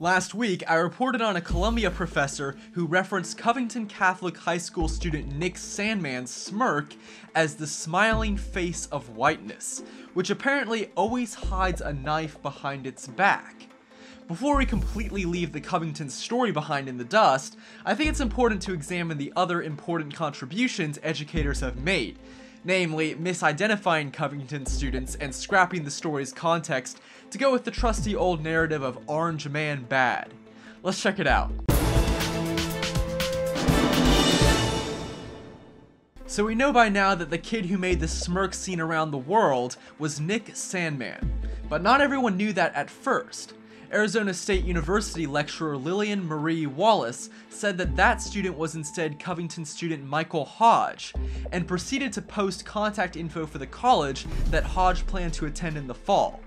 Last week, I reported on a Columbia professor who referenced Covington Catholic High School student Nick Sandmann's smirk as the smiling face of whiteness, which apparently always hides a knife behind its back. Before we completely leave the Covington story behind in the dust, I think it's important to examine the other important contributions educators have made, namely misidentifying Covington students and scrapping the story's context to go with the trusty old narrative of Orange Man bad. Let's check it out. So we know by now that the kid who made the smirk seen around the world was Nick Sandmann, but not everyone knew that at first. Arizona State University lecturer Lillian Marie Wallace said that that student was instead Covington student Michael Hodge, and proceeded to post contact info for the college that Hodge planned to attend in the fall.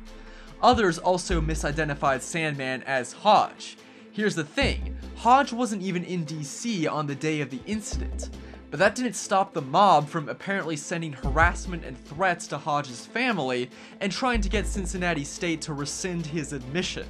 Others also misidentified Sandmann as Hodge. Here's the thing, Hodge wasn't even in DC on the day of the incident, but that didn't stop the mob from apparently sending harassment and threats to Hodge's family and trying to get Cincinnati State to rescind his admission.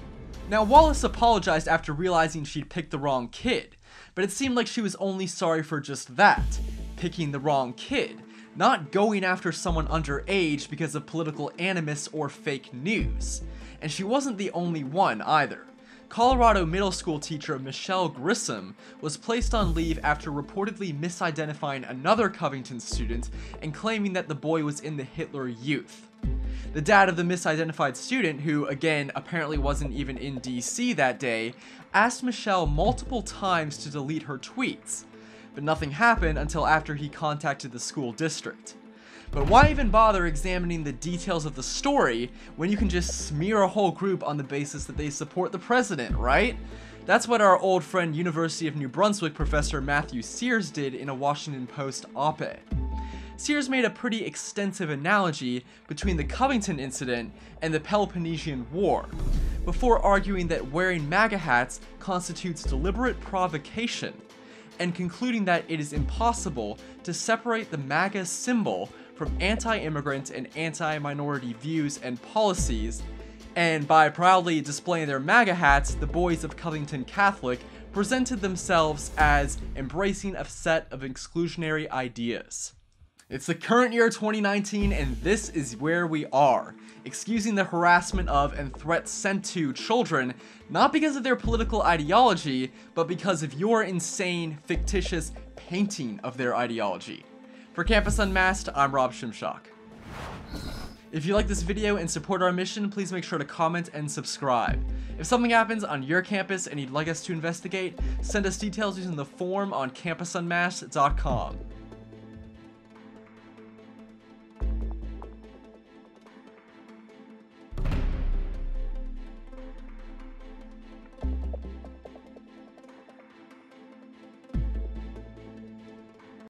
Now, Wallace apologized after realizing she'd picked the wrong kid, but it seemed like she was only sorry for just that, picking the wrong kid, not going after someone underage because of political animus or fake news. And she wasn't the only one either. Colorado middle school teacher Michelle Grissom was placed on leave after reportedly misidentifying another Covington student and claiming that the boy was in the Hitler Youth. The dad of the misidentified student, who again apparently wasn't even in DC that day, asked Michelle multiple times to delete her tweets, but nothing happened until after he contacted the school district. But why even bother examining the details of the story when you can just smear a whole group on the basis that they support the president, right? That's what our old friend University of New Brunswick professor Matthew Sears did in a Washington Post op-ed. Sears made a pretty extensive analogy between the Covington incident and the Peloponnesian War, before arguing that wearing MAGA hats constitutes deliberate provocation, and concluding that it is impossible to separate the MAGA symbol from anti-immigrant and anti-minority views and policies, and by proudly displaying their MAGA hats, the boys of Covington Catholic presented themselves as embracing a set of exclusionary ideas. It's the current year 2019, and this is where we are, excusing the harassment of and threats sent to children, not because of their political ideology, but because of your insane, fictitious painting of their ideology. For Campus Unmasked, I'm Rob Shimshock. If you like this video and support our mission, please make sure to comment and subscribe. If something happens on your campus and you'd like us to investigate, send us details using the form on campusunmasked.com.